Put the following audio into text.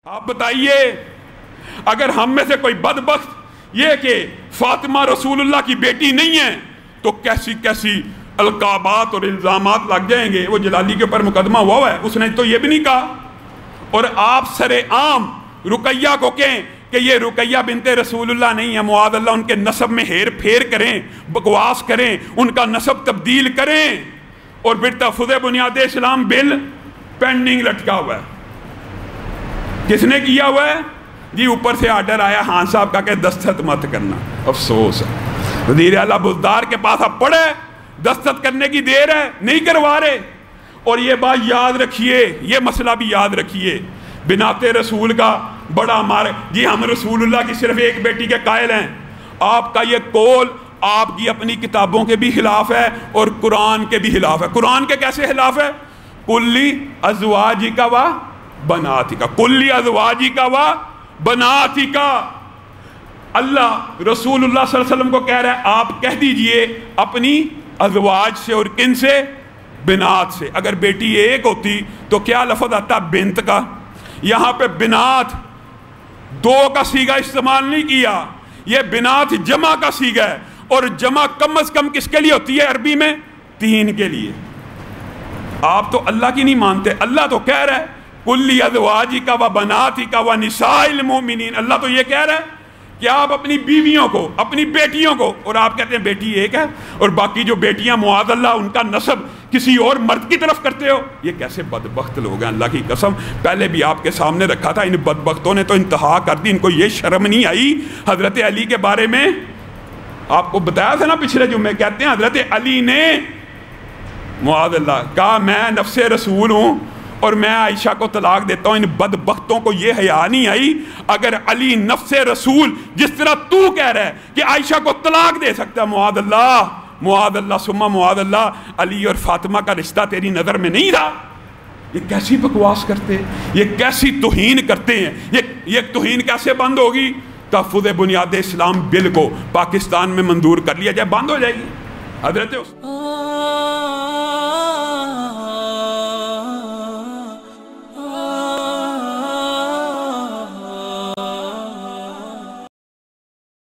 آپ بتائیے اگر ہم میں سے کوئی بدبخت یہ کہ فاطمہ رسول اللہ کی بیٹی نہیں ہے تو کیسی کیسی القابات اور الزامات لگ جائیں گے. وہ جلالی کے اوپر مقدمہ ہوا ہے, اس نے تو یہ بھی نہیں کہا. اور آپ سر عام رقیہ کو کہیں کہ یہ رقیہ بنت رسول اللہ نہیں ہے, معاذ اللہ, ان کے نسب میں ہیر پھیر کریں, بکواس کریں, ان کا نسب تبدیل کریں, اور پھر تحفظ بنیاد اسلام بل پینڈنگ لٹکا ہوا ہے. کس نے کیا ہوا ہے جی؟ اوپر سے آرڈر آیا خان صاحب کا کہ دستخط مت کرنا. افسوس ہے, وزیر اعلیٰ بزدار کے پاس اب پڑے, دستخط کرنے کی دیر ہے, نہیں کروا رہے. اور یہ بات یاد رکھیے, یہ مسئلہ بھی یاد رکھیے, بنات رسول کا بڑا مار جی. ہم رسول اللہ کی صرف ایک بیٹی کے قائل ہیں. آپ کا یہ قول آپ کی اپنی کتابوں کے بھی خلاف ہے اور قرآن کے بھی خلاف ہے. قرآن کے کیسے خلاف ہے؟ کلی ازواجک و بناتک, کلی ازواجک و بناتک. اللہ رسول اللہ صلی اللہ علیہ وسلم کو کہہ رہا ہے آپ کہہ دیجئے اپنی ازواج سے, اور کن سے؟ بنات سے. اگر بیٹی ایک ہوتی تو کیا لفظ آتا؟ بنت کا. یہاں پہ بنات دو کا صیغہ استعمال نہیں کیا, یہ بنات جمع کا صیغہ ہے, اور جمع کم از کم کس کے لیے ہوتی ہے عربی میں؟ تین کے لیے. آپ تو اللہ کی نہیں مانتے. اللہ تو کہہ رہا ہے کلی ازواجک و بناتک و نساء المؤمنین. اللہ تو یہ کہہ رہا ہے کہ آپ اپنی بیویوں کو, اپنی بیٹیوں کو, اور آپ کہتے ہیں بیٹی ایک ہے اور باقی جو بیٹیاں معاذ اللہ ان کا نسب کسی اور مرد کی طرف کرتے ہو. یہ کیسے بدبخت لوگ ہیں, اللہ کی قسم. پہلے بھی آپ کے سامنے رکھا تھا, ان بدبختوں نے تو انتہا کر دی. ان کو یہ شرم نہیں آئی حضرت علی کے بارے میں. آپ کو بتایا تھا نا پچھلے جمعے, کہتے ہیں حضرت علی نے معاذ اللہ کہا میں نفس رسول ہوں اور میں عائشہ کو طلاق دیتا ہوں. ان بدبختوں کو یہ حیا نہیں آئی. اگر علی نفس رسول جس طرح تو کہہ رہا ہے کہ عائشہ کو طلاق دے سکتا ہے, معاذ اللہ, معاذ اللہ ثم معاذ اللہ, علی اور فاطمہ کا رشتہ تیری نظر میں نہیں تھا. یہ کیسی بکواس کرتے ہیں, یہ کیسی توہین کرتے ہیں. یہ توہین کیسے بند ہوگی؟ تحفظ بنیاد اسلام بل کو پاکستان میں منظور کر لیا جائے, بند ہو جائے گی. حضرت